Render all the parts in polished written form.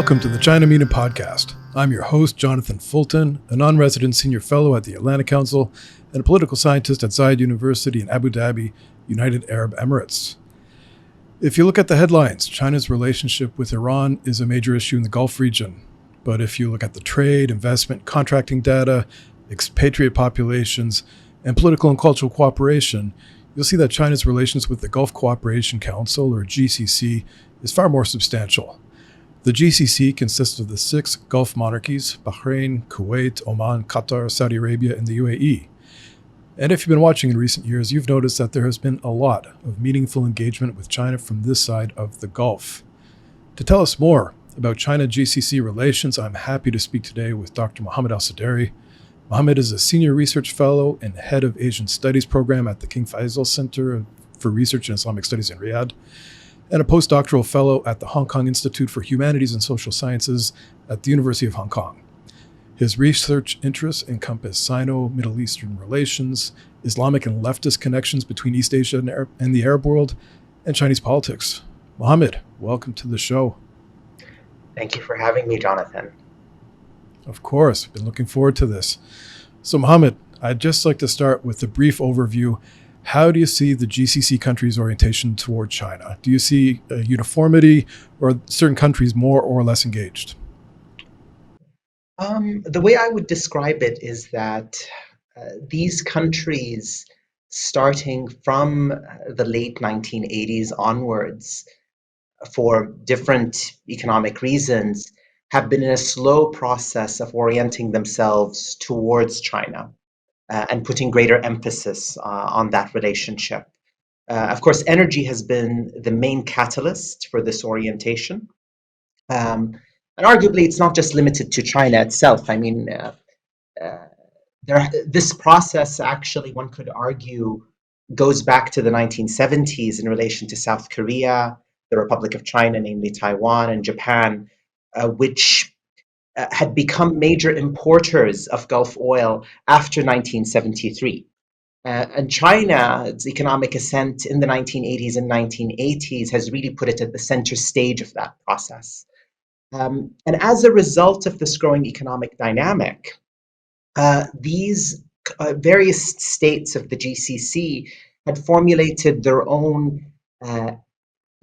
Welcome to the China Meeting Podcast. I'm your host, Jonathan Fulton, a non-resident senior fellow at the Atlantic Council and a political scientist at Zayed University in Abu Dhabi, United Arab Emirates. If you look at the headlines, China's relationship with Iran is a major issue in the Gulf region. But if you look at the trade, investment, contracting data, expatriate populations, and political and cultural cooperation, you'll see that China's relations with the Gulf Cooperation Council, or GCC, is far more substantial. The GCC consists of the 6 Gulf monarchies: Bahrain, Kuwait, Oman, Qatar, Saudi Arabia, and the UAE. And if you've been watching in recent years, you've noticed that there has been a lot of meaningful engagement with China from this side of the Gulf. To tell us more about China-GCC relations, I'm happy to speak today with Dr. Mohammed Al-Sudairi. Mohammed is a senior research fellow and head of Asian Studies program at the King Faisal Center for Research in Islamic Studies in Riyadh, and a postdoctoral fellow at the Hong Kong Institute for Humanities and Social Sciences at the University of Hong Kong. His research interests encompass Sino-Middle Eastern relations, Islamic and leftist connections between East Asia and the Arab world, and Chinese politics. Mohammed, welcome to the show. Thank you for having me, Jonathan. Of course, been looking forward to this. So Mohammed, I'd just like to start with a brief overview. How do you see the GCC countries' orientation toward China? Do you see a uniformity, or are certain countries more or less engaged? The way I would describe it is that these countries, starting from the late 1980s onwards, for different economic reasons, have been in a slow process of orienting themselves towards China. And putting greater emphasis on that relationship. Of course, energy has been the main catalyst for this orientation. And arguably, it's not just limited to China itself. I mean, this process actually, one could argue, goes back to the 1970s in relation to South Korea, the Republic of China, namely Taiwan, and Japan, which had become major importers of Gulf oil after 1973. And China's economic ascent in the 1980s and 1980s has really put it at the center stage of that process. And as a result of this growing economic dynamic, these various states of the GCC had formulated their own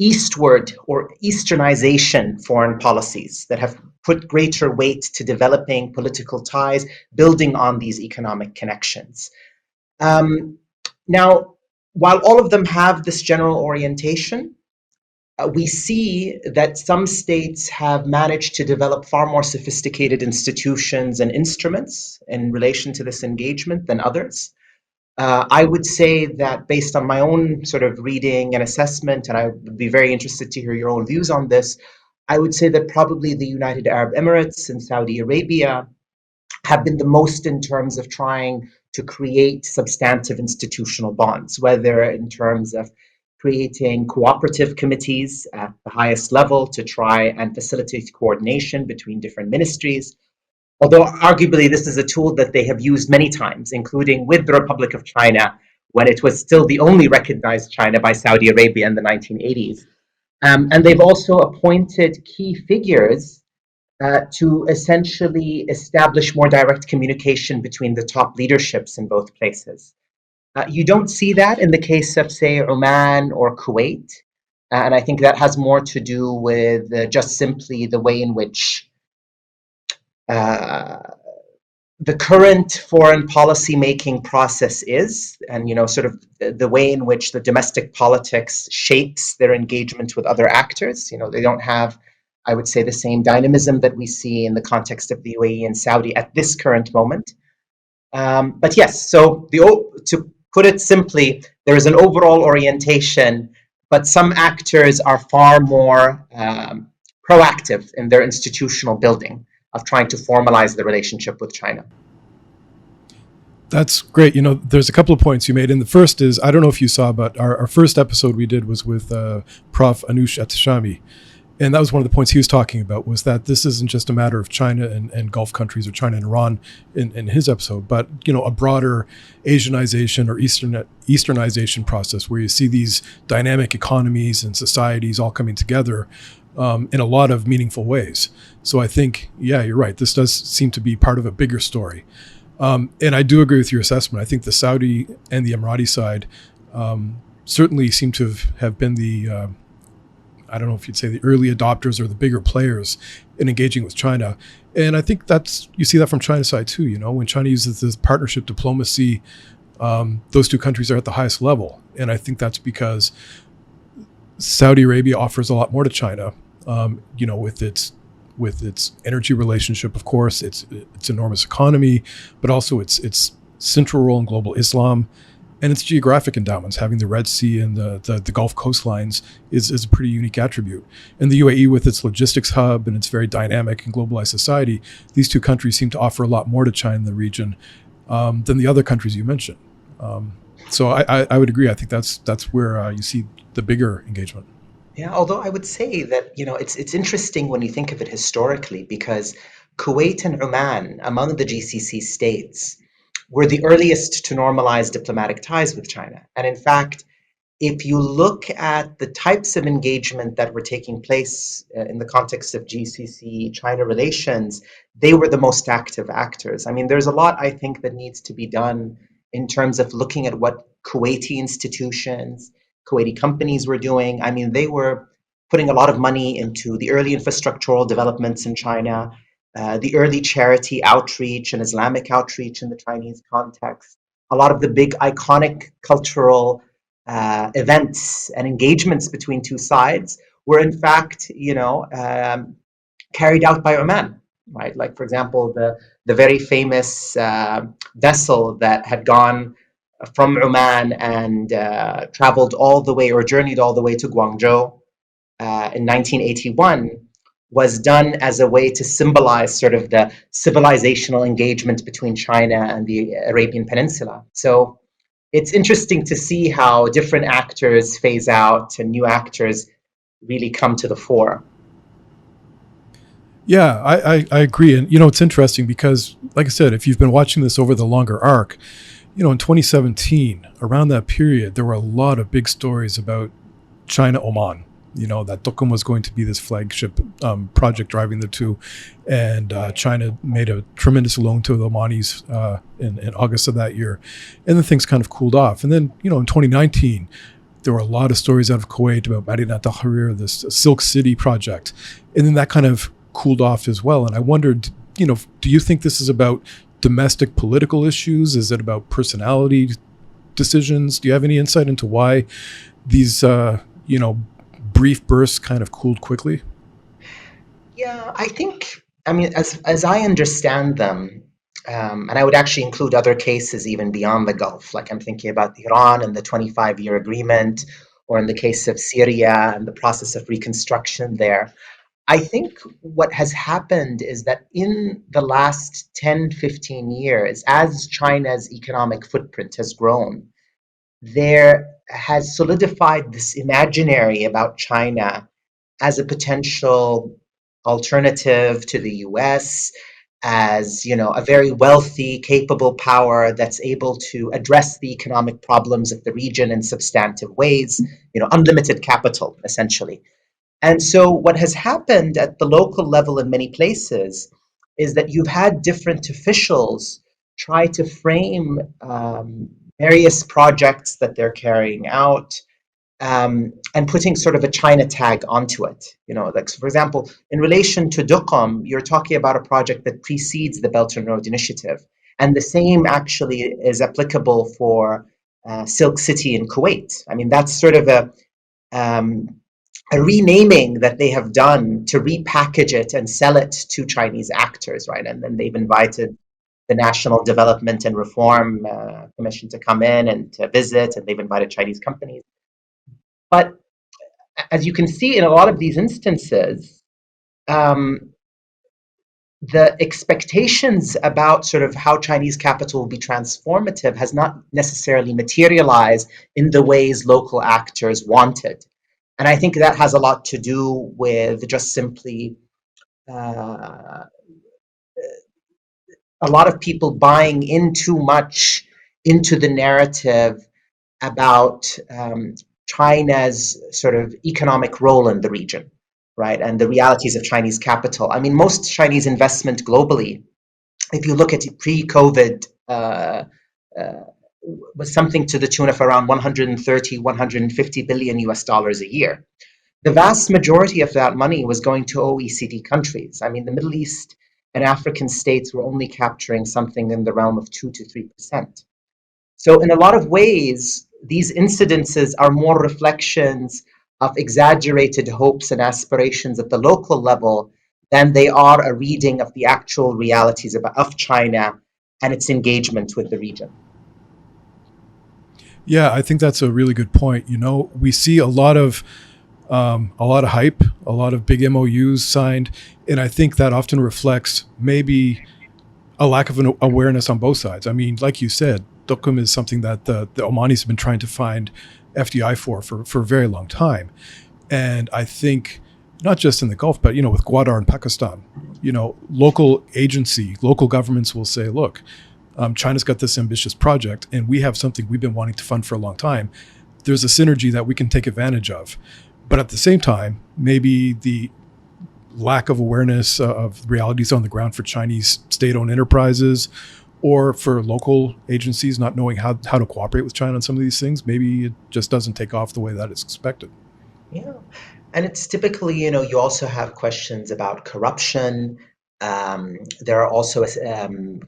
eastward or easternization foreign policies that have put greater weight to developing political ties, building on these economic connections. Now, while all of them have this general orientation, we see that some states have managed to develop far more sophisticated institutions and instruments in relation to this engagement than others. I would say that based on my own sort of reading and assessment, and I would be very interested to hear your own views on this, I would say that probably the United Arab Emirates and Saudi Arabia have been the most in terms of trying to create substantive institutional bonds, whether in terms of creating cooperative committees at the highest level to try and facilitate coordination between different ministries. Although arguably this is a tool that they have used many times, including with the Republic of China, when it was still the only recognized China by Saudi Arabia in the 1980s. And they've also appointed key figures to essentially establish more direct communication between the top leaderships in both places. You don't see that in the case of, say, Oman or Kuwait. And I think that has more to do with just simply the way in which the current foreign policy making process is, and sort of the way in which the domestic politics shapes their engagement with other actors. They don't have, I would say, the same dynamism that we see in the context of the UAE and Saudi at this current moment. But yes, so to put it simply, there is an overall orientation, but some actors are far more proactive in their institutional building of trying to formalize the relationship with China. That's great. There's a couple of points you made. And the first is, I don't know if you saw, but our first episode we did was with Prof. Anush Atashami. And that was one of the points he was talking about, was that this isn't just a matter of China and Gulf countries, or China and Iran in his episode, but a broader Asianization or Easternization process where you see these dynamic economies and societies all coming together. in a lot of meaningful ways. So I think, yeah, you're right. This does seem to be part of a bigger story. And I do agree with your assessment. I think the Saudi and the Emirati side certainly seem to have been the, I don't know if you'd say the early adopters or the bigger players in engaging with China. And I think you see that from China's side too. When China uses this partnership diplomacy, those two countries are at the highest level. And I think that's because Saudi Arabia offers a lot more to China, with its energy relationship, of course, its enormous economy, but also its central role in global Islam, and its geographic endowments. Having the Red Sea and the Gulf coastlines is a pretty unique attribute. And the UAE, with its logistics hub and its very dynamic and globalized society, these two countries seem to offer a lot more to China in the region than the other countries you mentioned. So I would agree. I think that's where you see the bigger engagement. Yeah, although I would say that, it's interesting when you think of it historically, because Kuwait and Oman, among the GCC states, were the earliest to normalize diplomatic ties with China. And in fact, if you look at the types of engagement that were taking place in the context of GCC China relations, they were the most active actors. I mean, there's a lot, I think, that needs to be done in terms of looking at what Kuwaiti institutions, Kuwaiti companies were doing. I mean, they were putting a lot of money into the early infrastructural developments in China, the early charity outreach and Islamic outreach in the Chinese context. A lot of the big iconic cultural events and engagements between two sides were in fact, carried out by Oman, right? Like, for example, the very famous vessel that had gone from Oman and traveled all the way, or journeyed all the way to Guangzhou in 1981, was done as a way to symbolize sort of the civilizational engagement between China and the Arabian Peninsula. So it's interesting to see how different actors phase out and new actors really come to the fore. Yeah, I agree. And, it's interesting because, like I said, if you've been watching this over the longer arc, in 2017, around that period, there were a lot of big stories about China-Oman. That Duqm was going to be this flagship project driving the two. And China made a tremendous loan to the Omanis in August of that year. And then things kind of cooled off. And then, in 2019, there were a lot of stories out of Kuwait about Madinat al-Harir, this Silk City project. And then that kind of cooled off as well. And I wondered, do you think this is about domestic political issues? Is it about personality decisions? Do you have any insight into why these, brief bursts kind of cooled quickly? Yeah, I mean, as I understand them, and I would actually include other cases even beyond the Gulf, like I'm thinking about Iran and the 25-year agreement, or in the case of Syria and the process of reconstruction there. I think what has happened is that in the last 10, 15 years, as China's economic footprint has grown, there has solidified this imaginary about China as a potential alternative to the US, as a very wealthy, capable power that's able to address the economic problems of the region in substantive ways, unlimited capital, essentially. And so what has happened at the local level in many places is that you've had different officials try to frame various projects that they're carrying out, and putting sort of a China tag onto it. Like, for example, in relation to Duqm, you're talking about a project that precedes the Belt and Road Initiative. And the same actually is applicable for Silk City in Kuwait. I mean, that's sort of a renaming that they have done to repackage it and sell it to Chinese actors, right? And then they've invited the National Development and Reform Commission to come in and to visit, and they've invited Chinese companies. But as you can see in a lot of these instances, the expectations about sort of how Chinese capital will be transformative has not necessarily materialized in the ways local actors wanted. And I think that has a lot to do with just simply a lot of people buying in too much into the narrative about China's sort of economic role in the region, right? And the realities of Chinese capital. I mean, most Chinese investment globally, if you look at pre-COVID, was something to the tune of around 130, 150 billion US dollars a year. The vast majority of that money was going to OECD countries. I mean, the Middle East and African states were only capturing something in the realm of 2 to 3%. So, in a lot of ways, these incidences are more reflections of exaggerated hopes and aspirations at the local level than they are a reading of the actual realities of China and its engagement with the region. Yeah, I think that's a really good point. We see a lot of hype, a lot of big MOUs signed, and I think that often reflects maybe a lack of an awareness on both sides. I mean, like you said, Duqm is something that the Omanis have been trying to find FDI for a very long time, and I think not just in the Gulf, but with Gwadar in Pakistan, local governments will say, look, China's got this ambitious project, and we have something we've been wanting to fund for a long time. There's a synergy that we can take advantage of. But at the same time, maybe the lack of awareness of realities on the ground for Chinese state-owned enterprises or for local agencies not knowing how to cooperate with China on some of these things, maybe it just doesn't take off the way that it's expected. Yeah. And it's typically, you also have questions about corruption. There are also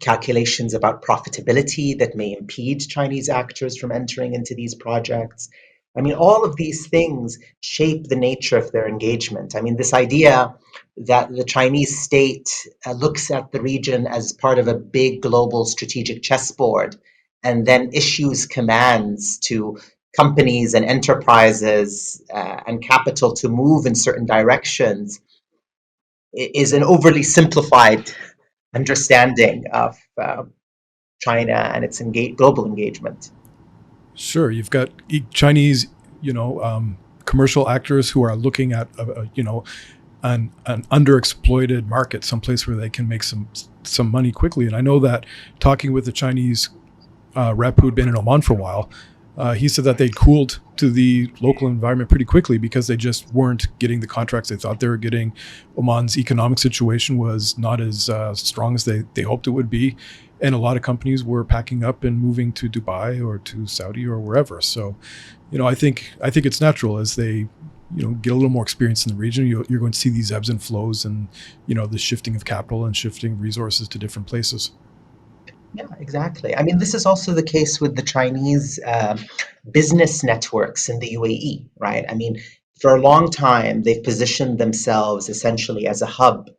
calculations about profitability that may impede Chinese actors from entering into these projects. I mean, all of these things shape the nature of their engagement. I mean, this idea that the Chinese state looks at the region as part of a big global strategic chessboard and then issues commands to companies and enterprises and capital to move in certain directions is an overly simplified understanding of China and its global engagement. Sure, you've got Chinese, commercial actors who are looking at, an underexploited market, someplace where they can make some money quickly. And I know that talking with the Chinese rep who'd been in Oman for a while, he said that they'd cooled to the local environment pretty quickly because they just weren't getting the contracts they thought they were getting. Oman's economic situation was not as strong as they hoped it would be. And a lot of companies were packing up and moving to Dubai or to Saudi or wherever. So, I think it's natural as they, get a little more experience in the region. You're going to see these ebbs and flows and, the shifting of capital and shifting resources to different places. Yeah, exactly. I mean, this is also the case with the Chinese business networks in the UAE, right? I mean, for a long time, they've positioned themselves essentially as a hub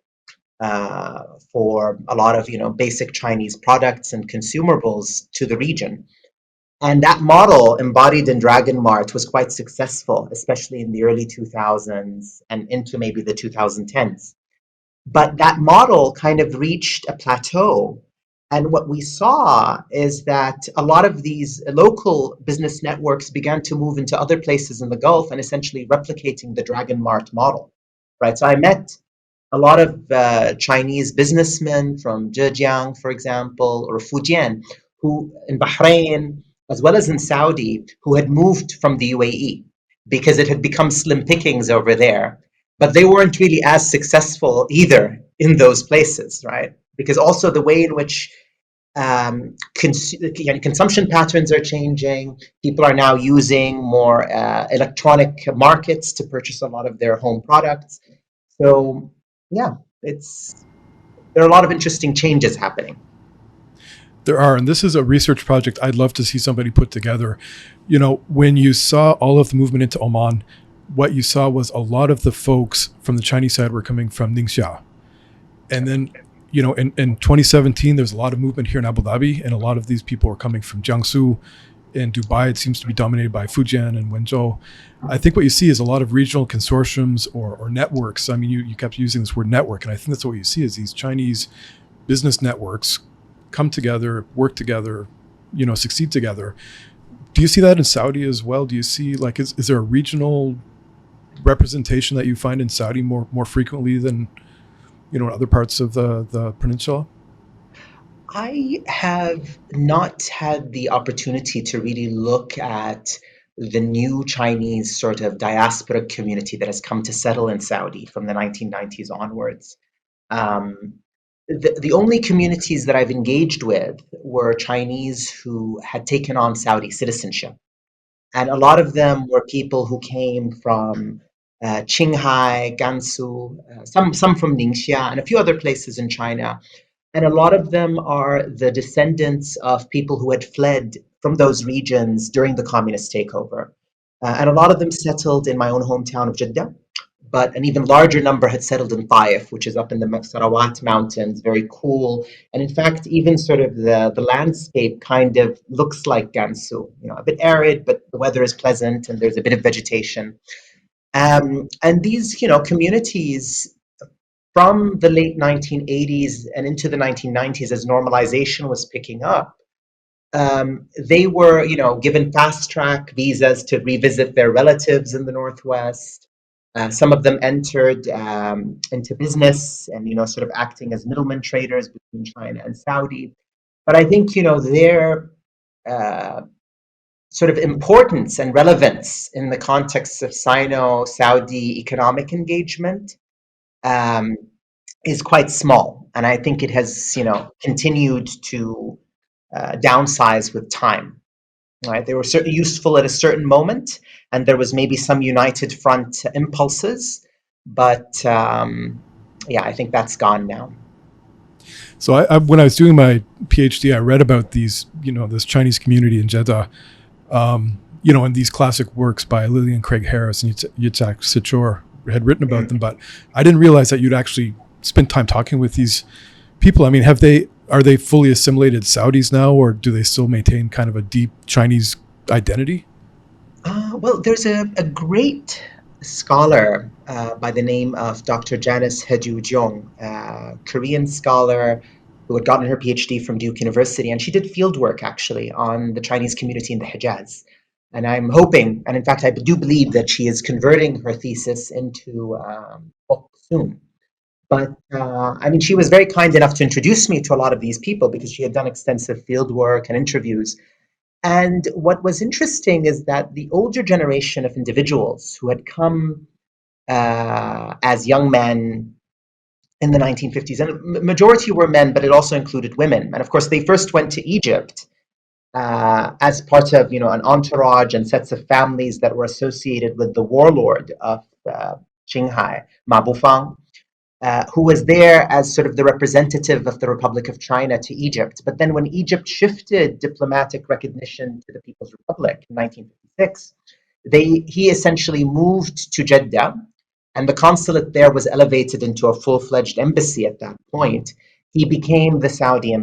for a lot of basic Chinese products and consumables to the region. And that model embodied in Dragon Mart was quite successful, especially in the early 2000s and into maybe the 2010s. But that model kind of reached a plateau. And what we saw is that a lot of these local business networks began to move into other places in the Gulf and essentially replicating the Dragon Mart model, right? So I met a lot of Chinese businessmen from Zhejiang, for example, or Fujian, who in Bahrain, as well as in Saudi, who had moved from the UAE because it had become slim pickings over there. But they weren't really as successful either in those places, right? Because also the way in which consumption patterns are changing. People are now using more electronic markets to purchase a lot of their home products. So yeah, there are a lot of interesting changes happening. There are, and this is a research project I'd love to see somebody put together. When you saw all of the movement into Oman, what you saw was a lot of the folks from the Chinese side were coming from Ningxia. And then, in 2017, there's a lot of movement here in Abu Dhabi, and a lot of these people are coming from Jiangsu. In Dubai, it seems to be dominated by Fujian and Wenzhou. I think what you see is a lot of regional consortiums or networks. I mean, you kept using this word network, and I think that's what you see is these Chinese business networks come together, work together, succeed together. Do you see that in Saudi as well? Do you see, is there a regional representation that you find in Saudi more frequently than, in other parts of the peninsula? I have not had the opportunity to really look at the new Chinese sort of diaspora community that has come to settle in Saudi from the 1990s onwards. Um, the only communities that I've engaged with were Chinese who had taken on Saudi citizenship. And a lot of them were people who came from Qinghai, Gansu, some from Ningxia, and a few other places in China. And a lot of them are the descendants of people who had fled from those regions during the communist takeover. And a lot of them settled in my own hometown of Jeddah, but an even larger number had settled in Taif, which is up in the Sarawat Mountains, very cool. And in fact, even sort of the landscape kind of looks like Gansu, a bit arid, but the weather is pleasant and there's a bit of vegetation. And these, communities from the late 1980s and into the 1990s, as normalization was picking up, they were, given fast track visas to revisit their relatives in the Northwest. Some of them entered into business and, sort of acting as middlemen traders between China and Saudi. But I think, their sort of importance and relevance in the context of Sino-Saudi economic engagement is quite small. And I think it has, continued to downsize with time. Right? They were certainly useful at a certain moment, and there was maybe some united front impulses, but I think that's gone now. So when I was doing my PhD, I read about these, this Chinese community in Jeddah, and these classic works by Lillian Craig Harris and Yitzhak Sichor had written about them, but I didn't realize that you'd actually spent time talking with these people. I mean, are they fully assimilated Saudis now, or do they still maintain kind of a deep Chinese identity? Well, there's a great scholar by the name of Dr. Janice Heju Jeong, a Korean scholar who had gotten her PhD from Duke University, and she did field work actually on the Chinese community in the Hejaz. And I'm hoping, and in fact I do believe, that she is converting her thesis into a book soon. But she was very kind enough to introduce me to a lot of these people because she had done extensive field work and interviews. And what was interesting is that the older generation of individuals who had come as young men in the 1950s, and majority were men, but it also included women. And of course, they first went to Egypt as part of, an entourage and sets of families that were associated with the warlord of Qinghai, Ma Bufang, who was there as sort of the representative of the Republic of China to Egypt. But then when Egypt shifted diplomatic recognition to the People's Republic in 1956, he essentially moved to Jeddah, and the consulate there was elevated into a full-fledged embassy at that point. He became the the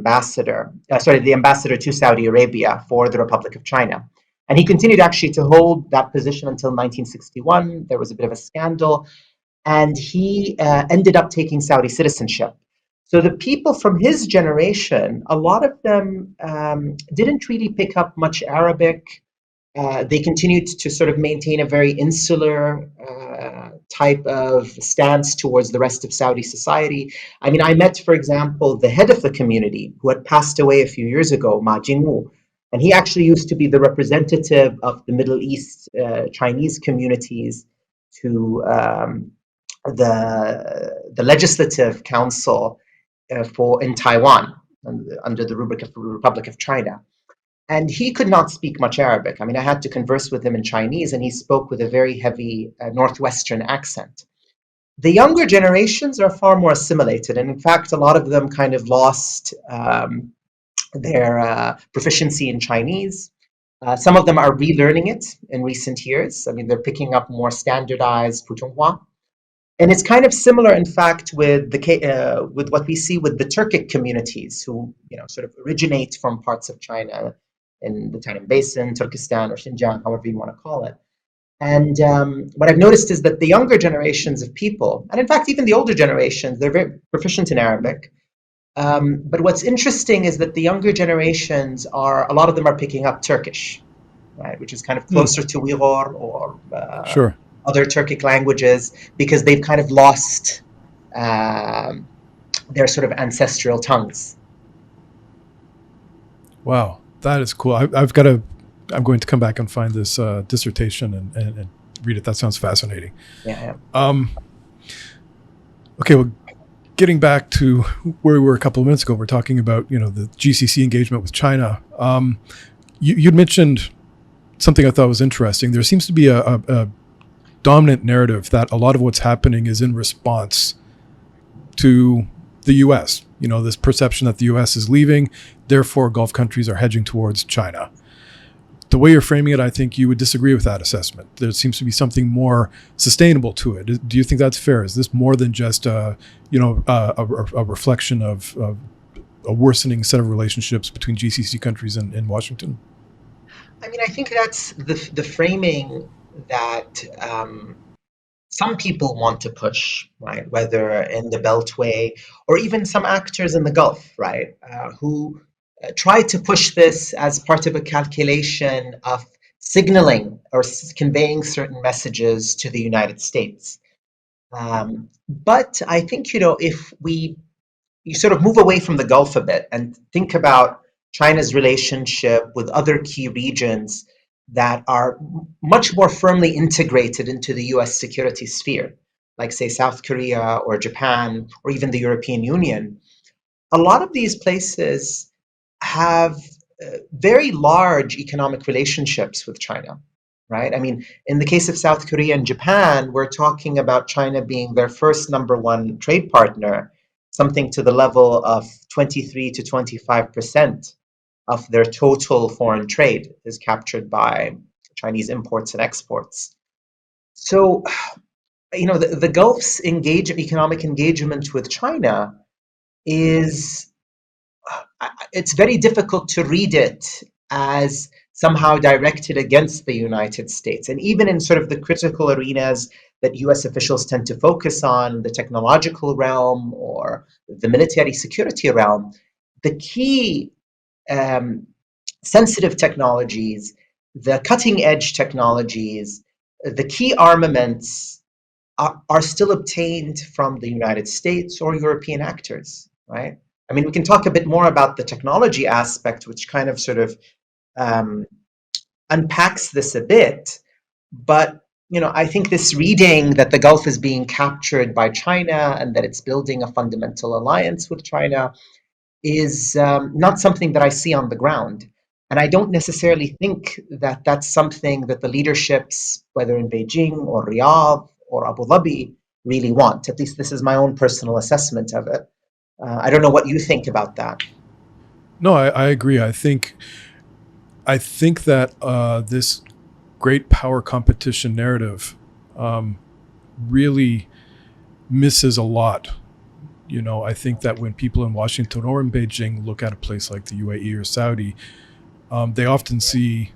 ambassador to Saudi Arabia for the Republic of China. And he continued actually to hold that position until 1961. There was a bit of a scandal, and he ended up taking Saudi citizenship. So the people from his generation, a lot of them didn't really pick up much Arabic. They continued to sort of maintain a very insular type of stance towards the rest of Saudi society. I met, for example, the head of the community who had passed away a few years ago, Ma Jingwu, and he actually used to be the representative of the Middle East Chinese communities to the Legislative Council in Taiwan under the rubric of the Republic of China. And he could not speak much Arabic. I had to converse with him in Chinese, and he spoke with a very heavy Northwestern accent. The younger generations are far more assimilated, and in fact, a lot of them kind of lost their proficiency in Chinese. Some of them are relearning it in recent years. They're picking up more standardized Putonghua. And it's kind of similar, in fact, with with what we see with the Turkic communities who, sort of originate from parts of China in the Tarim Basin, Turkestan, or Xinjiang, however you want to call it. And what I've noticed is that the younger generations of people, and in fact, even the older generations, they're very proficient in Arabic. But what's interesting is that the younger generations a lot of them are picking up Turkish, right, which is kind of closer to Uyghur or Sure. other Turkic languages, because they've kind of lost their sort of ancestral tongues. Wow, that is cool. I've got to I'm going to come back and find this dissertation and read it. That sounds fascinating. Yeah. Okay, well, getting back to where we were a couple of minutes ago, we're talking about the GCC engagement with China. You'd mentioned something I thought was interesting. There seems to be a dominant narrative that a lot of what's happening is in response to the U.S. This perception that the U.S. is leaving, therefore Gulf countries are hedging towards China. The way you're framing it, I think you would disagree with that assessment. There seems to be something more sustainable to it. Do you think that's fair? Is this more than just a reflection of a worsening set of relationships between GCC countries and Washington? I mean, I think that's the framing that some people want to push, right? Whether in the Beltway or even some actors in the Gulf, right? Who try to push this as part of a calculation of signaling or conveying certain messages to the United States. But I think, if you sort of move away from the Gulf a bit and think about China's relationship with other key regions that are much more firmly integrated into the US security sphere, like, say, South Korea or Japan or even the European Union, a lot of these places have very large economic relationships with China, right? I mean, in the case of South Korea and Japan, we're talking about China being their first number one trade partner, something to the level of 23 to 25% of their total foreign trade is captured by Chinese imports and exports. So, the Gulf's economic engagement with China is it's very difficult to read it as somehow directed against the United States. And even in sort of the critical arenas that US officials tend to focus on, the technological realm or the military security realm, the key sensitive technologies, the cutting edge technologies, the key armaments are still obtained from the United States or European actors, right? I mean, we can talk a bit more about the technology aspect, which kind of sort of unpacks this a bit. But, I think this reading that the Gulf is being captured by China and that it's building a fundamental alliance with China is not something that I see on the ground. And I don't necessarily think that that's something that the leaderships, whether in Beijing or Riyadh or Abu Dhabi, really want. At least this is my own personal assessment of it. I don't know what you think about that. No, I agree. I think that this great power competition narrative really misses a lot. I think that when people in Washington or in Beijing look at a place like the UAE or Saudi, they often see,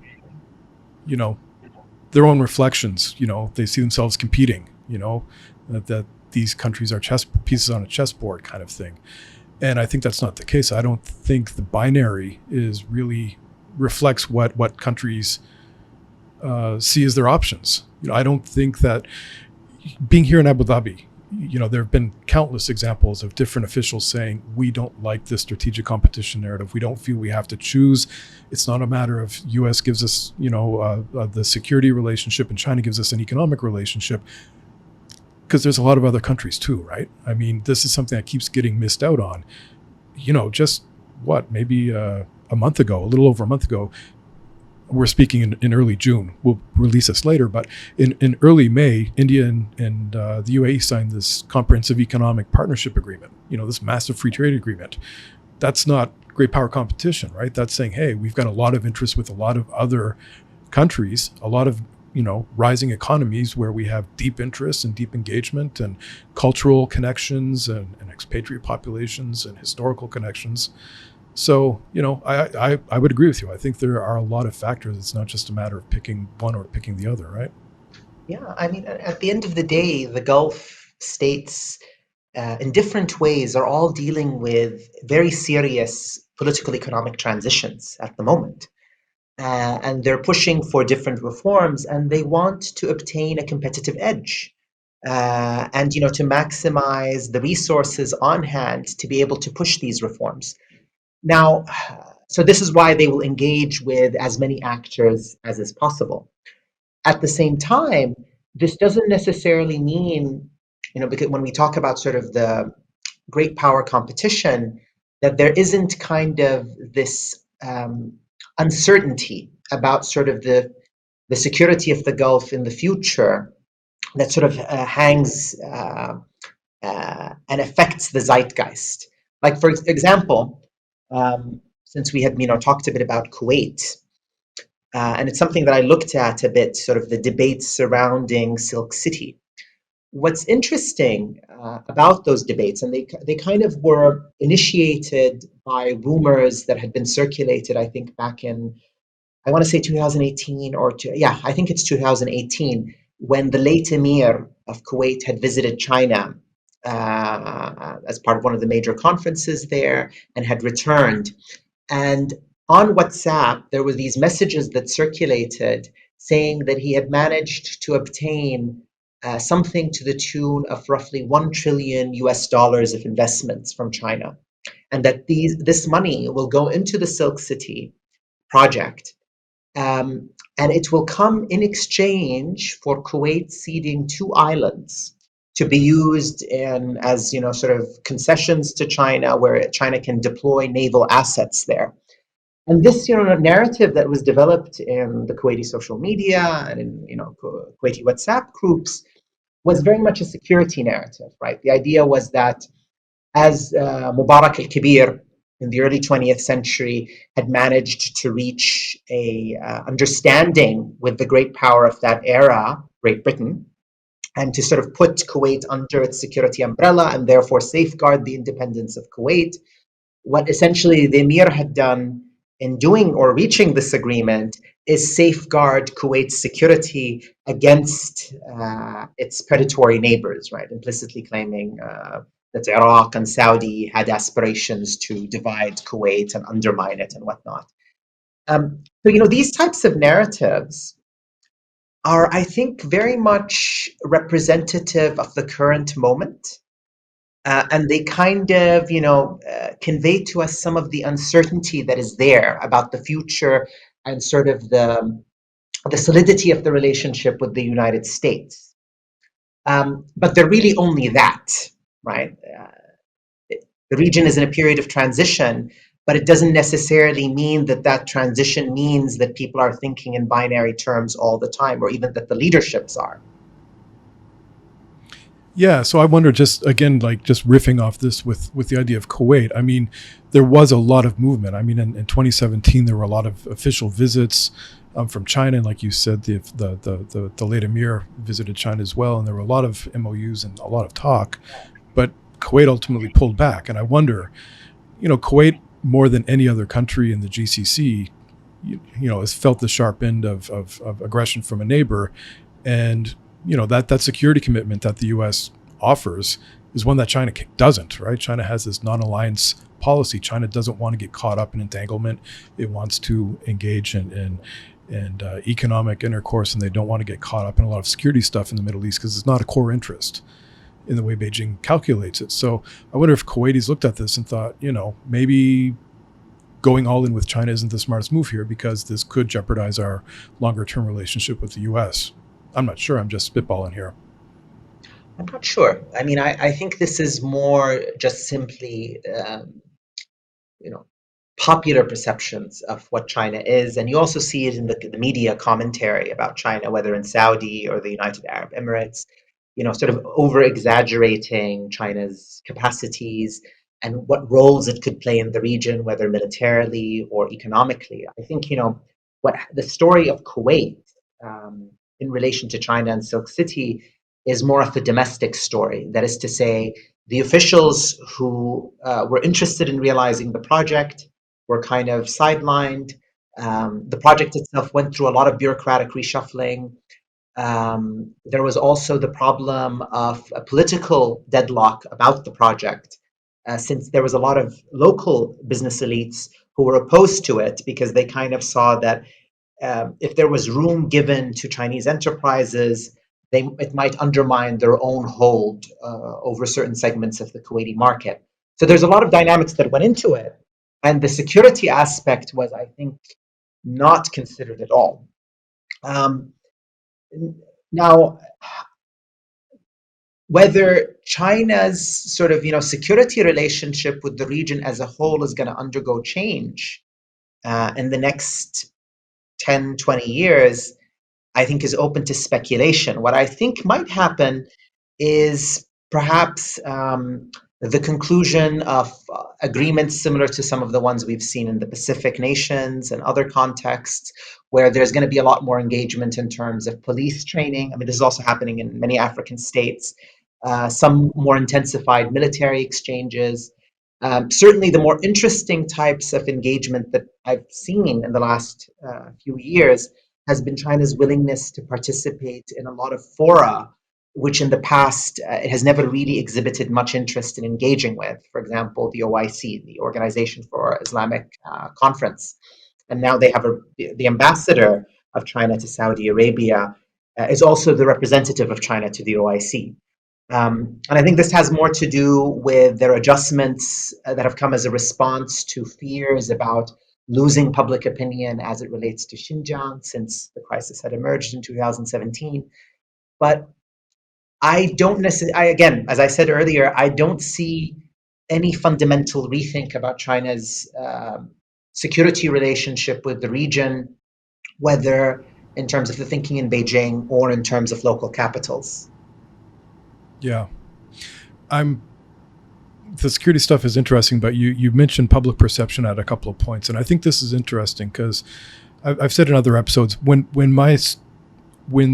their own reflections. They see themselves competing. That these countries are chess pieces on a chessboard kind of thing. And I think that's not the case. I don't think the binary is really reflects what countries see as their options. I don't think that being here in Abu Dhabi, there have been countless examples of different officials saying, we don't like this strategic competition narrative. We don't feel we have to choose. It's not a matter of US gives us, the security relationship and China gives us an economic relationship. Because there's a lot of other countries too, right? I mean, this is something that keeps getting missed out on. Just maybe a month ago, a little over a month ago, we're speaking in early June. We'll release this later, but in early May, India and the UAE signed this comprehensive economic partnership agreement, this massive free trade agreement. That's not great power competition, right? That's saying, hey, we've got a lot of interest with a lot of other countries, a lot of rising economies where we have deep interests and deep engagement and cultural connections and expatriate populations and historical connections. So, I would agree with you. I think there are a lot of factors. It's not just a matter of picking one or picking the other, right? Yeah, I mean, at the end of the day, the Gulf states, in different ways, are all dealing with very serious political economic transitions at the moment. And they're pushing for different reforms, and they want to obtain a competitive edge, and to maximize the resources on hand to be able to push these reforms. Now, So this is why they will engage with as many actors as is possible. At the same time, this doesn't necessarily mean, because when we talk about sort of the great power competition, that there isn't kind of this uncertainty about sort of the security of the Gulf in the future that sort of hangs and affects the zeitgeist. Like, for example, since we had talked a bit about Kuwait, and it's something that I looked at a bit, sort of the debates surrounding Silk City. What's interesting about those debates, and they kind of were initiated by rumors that had been circulated, I think, back in, I want to say 2018 I think it's 2018, when the late Emir of Kuwait had visited China as part of one of the major conferences there and had returned. And on WhatsApp, there were these messages that circulated saying that he had managed to obtain something to the tune of roughly $1 trillion of investments from China, and that this money will go into the Silk City project, and it will come in exchange for Kuwait ceding 2 islands to be used as sort of concessions to China, where China can deploy naval assets there. And this narrative that was developed in the Kuwaiti social media and in Kuwaiti WhatsApp groups was very much a security narrative, right? The idea was that as Mubarak al-Kabir in the early 20th century had managed to reach a understanding with the great power of that era, Great Britain, and to sort of put Kuwait under its security umbrella and therefore safeguard the independence of Kuwait. What essentially the Emir had done in doing or reaching this agreement is safeguard Kuwait's security against its predatory neighbors, right? Implicitly claiming that Iraq and Saudi had aspirations to divide Kuwait and undermine it and whatnot. So, these types of narratives are, I think, very much representative of the current moment. And they kind of, convey to us some of the uncertainty that is there about the future and sort of the solidity of the relationship with the United States. But they're really only that, right? The region is in a period of transition, but it doesn't necessarily mean that transition means that people are thinking in binary terms all the time, or even that the leaderships are. Yeah, so I wonder, just again, like just riffing off this with the idea of Kuwait. I mean, there was a lot of movement. I mean, in 2017, there were a lot of official visits from China, and like you said, the late Emir visited China as well, and there were a lot of MOUs and a lot of talk. But Kuwait ultimately pulled back, and I wonder, Kuwait more than any other country in the GCC, has felt the sharp end of aggression from a neighbor, and that security commitment that the U.S. offers is one that China doesn't, right? China has this non-alliance policy. China doesn't want to get caught up in entanglement. It wants to engage in economic intercourse, and they don't want to get caught up in a lot of security stuff in the Middle East because it's not a core interest in the way Beijing calculates it. So I wonder if Kuwaitis looked at this and thought, maybe going all in with China isn't the smartest move here because this could jeopardize our longer-term relationship with the U.S. I'm not sure. I'm just spitballing here. I'm not sure. I mean, I think this is more just simply, popular perceptions of what China is. And you also see it in the media commentary about China, whether in Saudi or the United Arab Emirates, sort of over-exaggerating China's capacities and what roles it could play in the region, whether militarily or economically. I think, what the story of Kuwait in relation to China and Silk City is more of a domestic story. That is to say, the officials who were interested in realizing the project were kind of sidelined. The project itself went through a lot of bureaucratic reshuffling. There was also the problem of a political deadlock about the project, since there was a lot of local business elites who were opposed to it because they kind of saw that if there was room given to Chinese enterprises, it might undermine their own hold over certain segments of the Kuwaiti market. So there's a lot of dynamics that went into it. And the security aspect was, I think, not considered at all. Um, Now, whether China's sort of security relationship with the region as a whole is going to undergo change in the next 10, 20 years, I think is open to speculation. What I think might happen is perhaps the conclusion of agreements similar to some of the ones we've seen in the Pacific nations and other contexts, where there's going to be a lot more engagement in terms of police training. I mean, this is also happening in many African states. Some more intensified military exchanges. Certainly, the more interesting types of engagement that I've seen in the last few years has been China's willingness to participate in a lot of fora, which in the past it has never really exhibited much interest in engaging with. For example, the OIC, the Organization for Islamic Conference. And now they have the ambassador of China to Saudi Arabia is also the representative of China to the OIC. And I think this has more to do with their adjustments that have come as a response to fears about losing public opinion as it relates to Xinjiang since the crisis had emerged in 2017. But I don't necessarily, again, as I said earlier, I don't see any fundamental rethink about China's security relationship with the region, whether in terms of the thinking in Beijing or in terms of local capitals. Yeah. The security stuff is interesting, but you mentioned public perception at a couple of points. And I think this is interesting because I've said in other episodes, when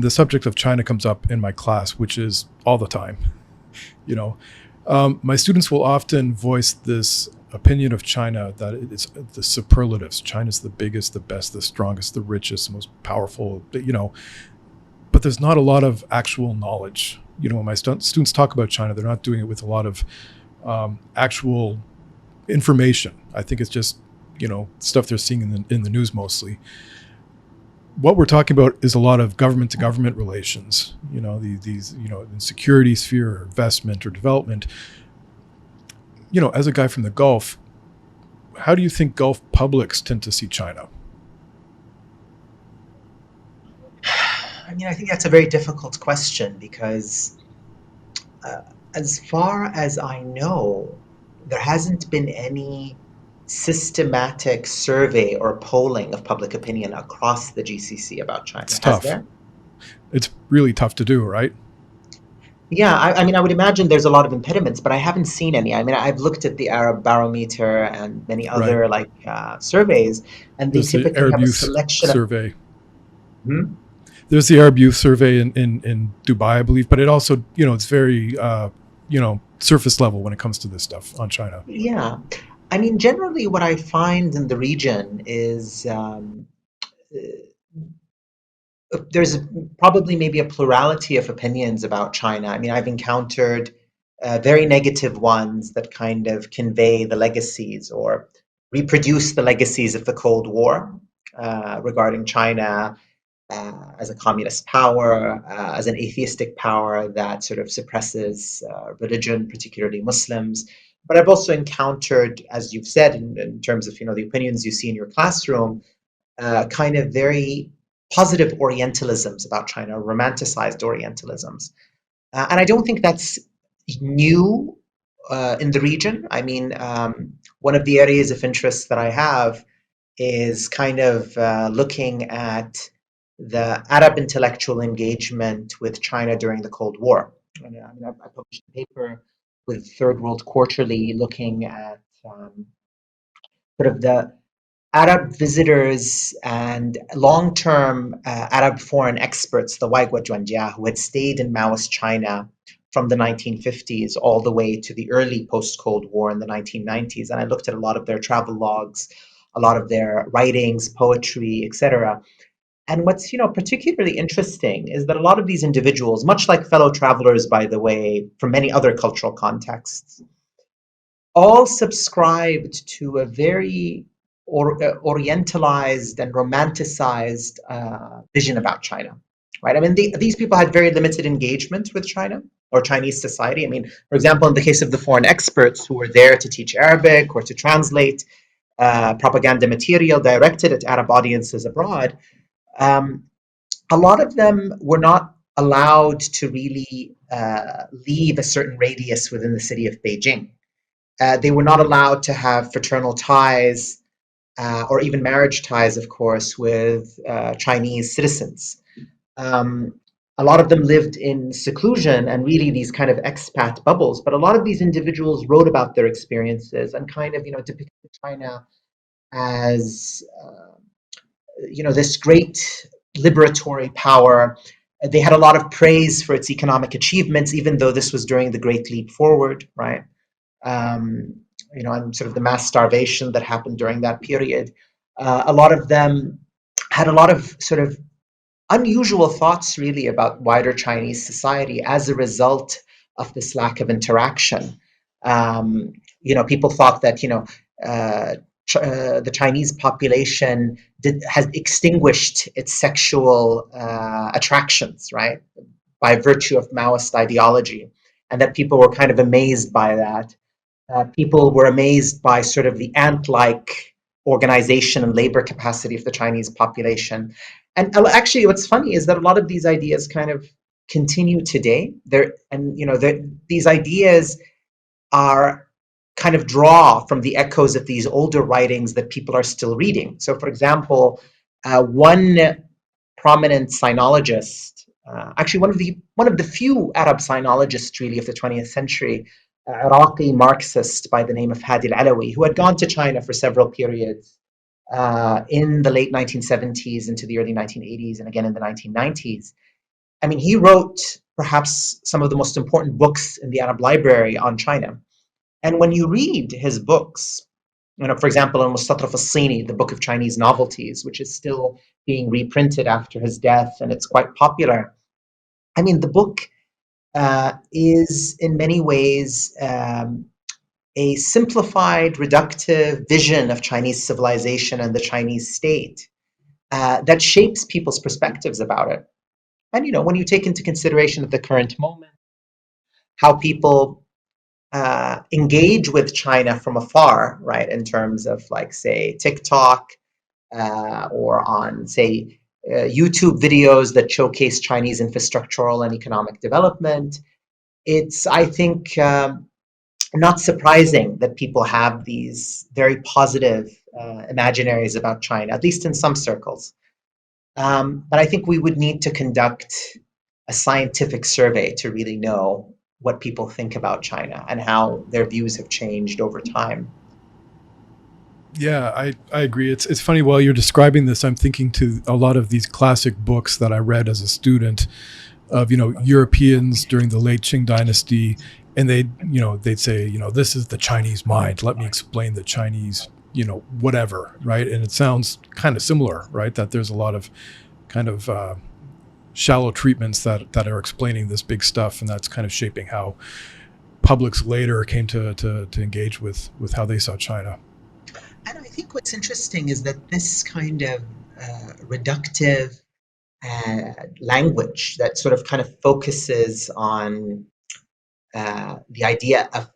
the subject of China comes up in my class, which is all the time, my students will often voice this opinion of China that it's the superlatives. China's the biggest, the best, the strongest, the richest, most powerful, but there's not a lot of actual knowledge. When my students talk about China, they're not doing it with a lot of actual information. I think it's just, stuff they're seeing in the news mostly. What we're talking about is a lot of government to government relations, these in security sphere, or investment or development. As a guy from the Gulf, how do you think Gulf publics tend to see China? I think that's a very difficult question because as far as I know, there hasn't been any systematic survey or polling of public opinion across the GCC about China. It's tough. There? It's really tough to do, right? Yeah, I would imagine there's a lot of impediments, but I haven't seen any. I've looked at the Arab Barometer and many other surveys, and There's they typically the Arab have a Youth selection survey. Hmm? There's the Arab Youth survey in Dubai, I believe, but it also, it's very, surface level when it comes to this stuff on China. Yeah. Generally what I find in the region is there's probably maybe a plurality of opinions about China. I've encountered very negative ones that kind of convey the legacies or reproduce the legacies of the Cold War regarding China as a communist power, as an atheistic power that sort of suppresses religion, particularly Muslims. But I've also encountered, as you've said, in terms of the opinions you see in your classroom, kind of very positive Orientalisms about China, romanticized Orientalisms. And I don't think that's new in the region. One of the areas of interest that I have is kind of looking at the Arab intellectual engagement with China during the Cold War. I published a paper with Third World Quarterly looking at sort of the Arab visitors and long-term Arab foreign experts, the Waigwa Zhuanjia, who had stayed in Maoist China from the 1950s all the way to the early post-Cold War in the 1990s. And I looked at a lot of their travel logs, a lot of their writings, poetry, etc. And what's particularly interesting is that a lot of these individuals, much like fellow travelers, by the way, from many other cultural contexts, all subscribed to a very orientalized and romanticized vision about China, right? These people had very limited engagement with China or Chinese society. For example, in the case of the foreign experts who were there to teach Arabic or to translate, propaganda material directed at Arab audiences abroad, a lot of them were not allowed to really leave a certain radius within the city of Beijing. They were not allowed to have fraternal ties or even marriage ties, of course, with Chinese citizens. A lot of them lived in seclusion and really these kind of expat bubbles. But a lot of these individuals wrote about their experiences and kind of, depicted China as, this great liberatory power. They had a lot of praise for its economic achievements, even though this was during the Great Leap Forward, right? And sort of the mass starvation that happened during that period. A lot of them had a lot of sort of unusual thoughts really about wider Chinese society as a result of this lack of interaction. People thought that, the Chinese population has extinguished its sexual attractions, right, by virtue of Maoist ideology, and that people were kind of amazed by that. People were amazed by sort of the ant-like organization and labor capacity of the Chinese population. And actually, what's funny is that a lot of these ideas kind of continue today. These ideas are kind of draw from the echoes of these older writings that people are still reading. So, for example, one prominent sinologist, actually one of the few Arab sinologists really of the 20th century, Iraqi Marxist by the name of Hadi Al-Alawi, who had gone to China for several periods in the late 1970s into the early 1980s and again in the 1990s. I mean, he wrote perhaps some of the most important books in the Arab library on China. And when you read his books, for example, in Mustatraf al-Sini, the Book of Chinese Novelties, which is still being reprinted after his death, and it's quite popular. I mean, the book is in many ways a simplified, reductive vision of Chinese civilization and the Chinese state that shapes people's perspectives about it. And, when you take into consideration the current moment, how people engage with China from afar, right, in terms of, like, say, TikTok or on, say, YouTube videos that showcase Chinese infrastructural and economic development, it's, I think, not surprising that people have these very positive imaginaries about China, at least in some circles. But I think we would need to conduct a scientific survey to really know what people think about China and how their views have changed over time. Yeah, I agree. It's funny, while you're describing this, I'm thinking to a lot of these classic books that I read as a student of, Europeans during the late Qing dynasty, and they'd say, this is the Chinese mind. Let me explain the Chinese, whatever, right? And it sounds kind of similar, right? That there's a lot of kind of shallow treatments that are explaining this big stuff, and that's kind of shaping how publics later came to engage with how they saw China. And I think what's interesting is that this kind of reductive language that sort of kind of focuses on the idea of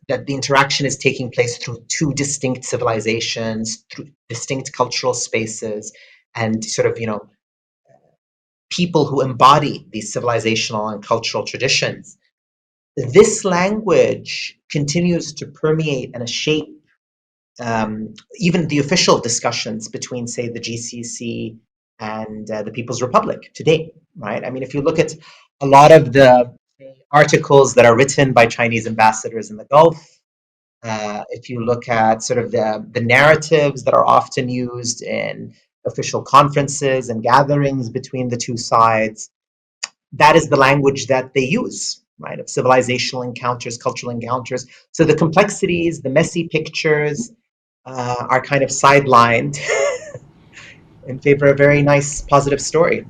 that the interaction is taking place through two distinct civilizations, through distinct cultural spaces, and sort of, people who embody these civilizational and cultural traditions. This language continues to permeate and shape even the official discussions between, say, the GCC and the People's Republic today, right? I mean, if you look at a lot of the articles that are written by Chinese ambassadors in the Gulf, if you look at sort of the narratives that are often used in official conferences and gatherings between the two sides, that is the language that they use, right, of civilizational encounters, cultural encounters. So the complexities, the messy pictures are kind of sidelined in favor of a very nice, positive story.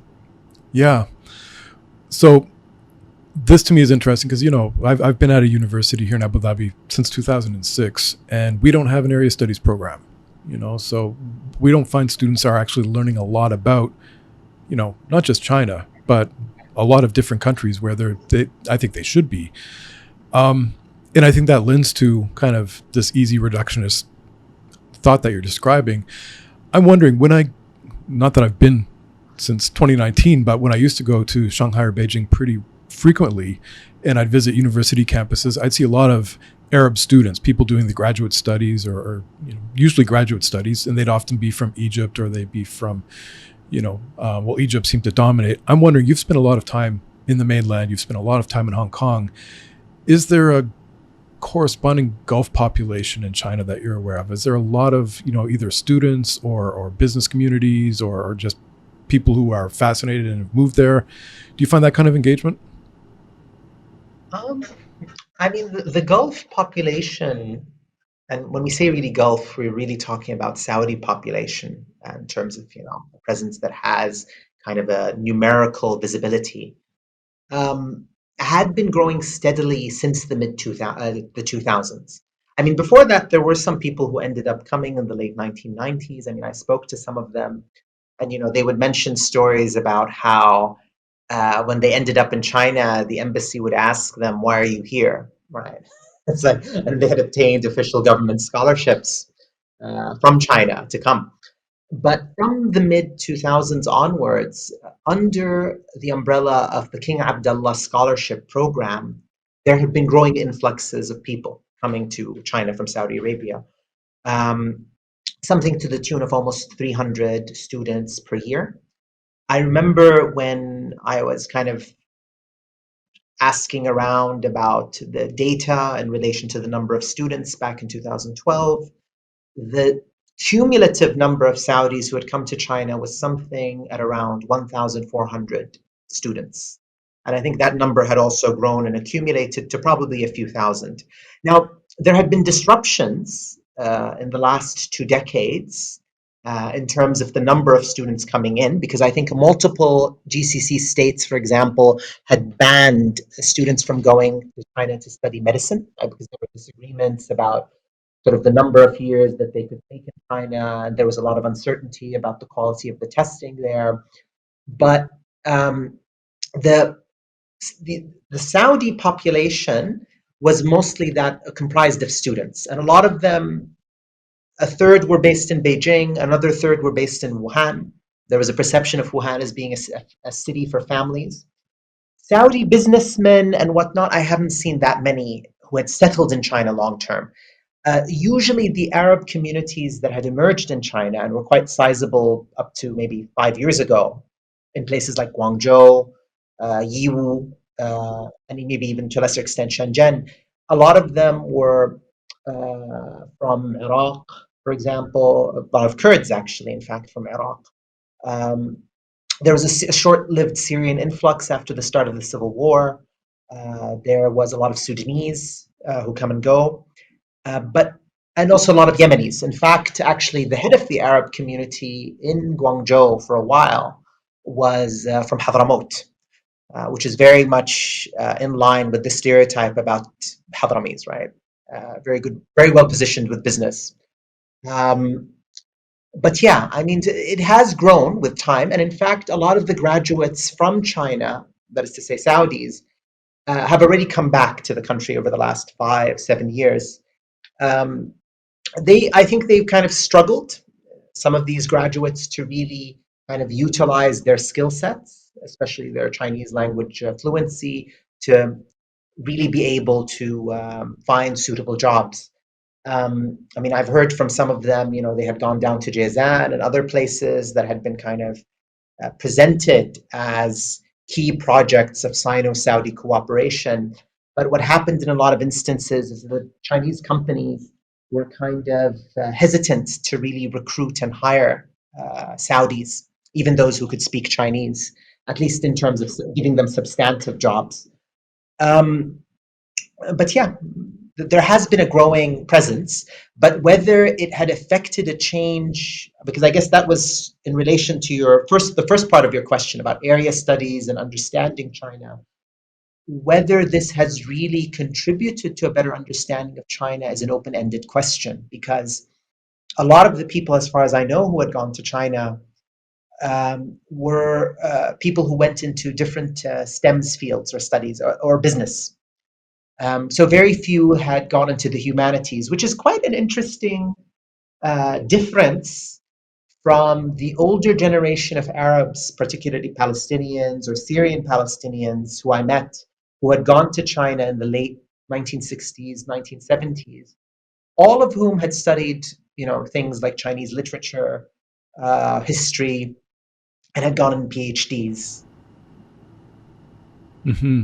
Yeah. So this to me is interesting because, I've been at a university here in Abu Dhabi since 2006, and we don't have an area studies program, so we don't find students are actually learning a lot about, not just China, but a lot of different countries where I think they should be. And I think that lends to kind of this easy reductionist thought that you're describing. I'm wondering not that I've been since 2019, but when I used to go to Shanghai or Beijing pretty frequently, and I'd visit university campuses, I'd see a lot of Arab students, people doing the graduate studies, or usually graduate studies, and they'd often be from Egypt or they'd be from, Egypt seemed to dominate. I'm wondering, you've spent a lot of time in the mainland, you've spent a lot of time in Hong Kong. Is there a corresponding Gulf population in China that you're aware of? Is there a lot of, either students or business communities or just people who are fascinated and have moved there? Do you find that kind of engagement? Um, I mean, the Gulf population, and when we say really Gulf, we're really talking about Saudi population in terms of, a presence that has kind of a numerical visibility, um, had been growing steadily since the the 2000s. I mean, before that, there were some people who ended up coming in the late 1990s. I mean, I spoke to some of them, and they would mention stories about how when they ended up in China, the embassy would ask them, "Why are you here?" Right? It's like, and they had obtained official government scholarships from China to come. But from the mid 2000s onwards, under the umbrella of the King Abdullah Scholarship Program, there have been growing influxes of people coming to China from Saudi Arabia, um, something to the tune of almost 300 students per year. I remember when I was kind of asking around about the data in relation to the number of students back in 2012, the cumulative number of Saudis who had come to China was something at around 1,400 students. And I think that number had also grown and accumulated to probably a few thousand. Now, there had been disruptions in the last 2 decades in terms of the number of students coming in, because I think multiple GCC states, for example, had banned students from going to China to study medicine because there were disagreements about sort of the number of years that they could take in China. And there was a lot of uncertainty about the quality of the testing there. But um, the, the Saudi population was mostly that comprised of students, and a lot of them, a third were based in Beijing, another third were based in Wuhan. There was a perception of Wuhan as being a city for families. Saudi businessmen and whatnot, I haven't seen that many who had settled in China long term. Usually, the Arab communities that had emerged in China and were quite sizable up to maybe 5 years ago in places like Guangzhou, Yiwu, and maybe even to a lesser extent Shenzhen, a lot of them were from Iraq, for example, a lot of Kurds actually, in fact, from Iraq. Um, there was a short-lived Syrian influx after the start of the civil war. There was a lot of Sudanese who come and go, but and also a lot of Yemenis. In fact, actually, the head of the Arab community in Guangzhou for a while was from Hadramaut, which is very much in line with the stereotype about Hadramis, right? Very good, very well positioned with business. Um, but yeah, I mean, it has grown with time, and in fact, a lot of the graduates from China, that is to say, Saudis, have already come back to the country over the last 5, 7 years. Um, I think they've kind of struggled, some of these graduates, to really kind of utilize their skill sets, especially their Chinese language fluency, to really be able to find suitable jobs. I mean, I've heard from some of them, they had gone down to Jazan and other places that had been kind of presented as key projects of Sino-Saudi cooperation. But what happened in a lot of instances is that Chinese companies were kind of hesitant to really recruit and hire Saudis, even those who could speak Chinese, at least in terms of giving them substantive jobs. Um, but yeah, there has been a growing presence, but whether it had affected a change, because I guess that was in relation to the first part of your question about area studies and understanding China, whether this has really contributed to a better understanding of China is an open-ended question, because a lot of the people, as far as I know, who had gone to China were people who went into different STEMs fields or studies or business. So very few had gone into the humanities, which is quite an interesting difference from the older generation of Arabs, particularly Palestinians or Syrian Palestinians who I met, who had gone to China in the late 1960s, 1970s, all of whom had studied, things like Chinese literature, history, and had gotten PhDs. Mm-hmm.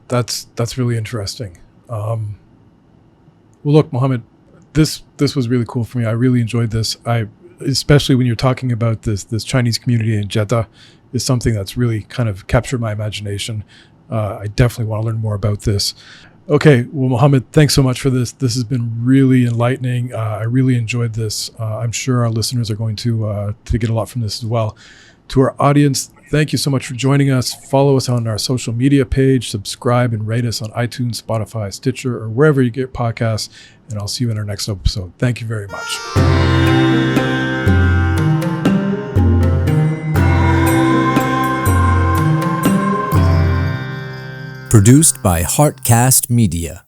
That's really interesting. Well, look, Mohammed, this was really cool for me. I really enjoyed this. Especially when you're talking about this Chinese community in Jeddah, is something that's really kind of captured my imagination. I definitely want to learn more about this. Okay, well, Mohammed, thanks so much for this. This has been really enlightening. I really enjoyed this. I'm sure our listeners are going to get a lot from this as well. To our audience, thank you so much for joining us. Follow us on our social media page, subscribe and rate us on iTunes, Spotify, Stitcher, or wherever you get podcasts. And I'll see you in our next episode. Thank you very much. Produced by Heartcast Media.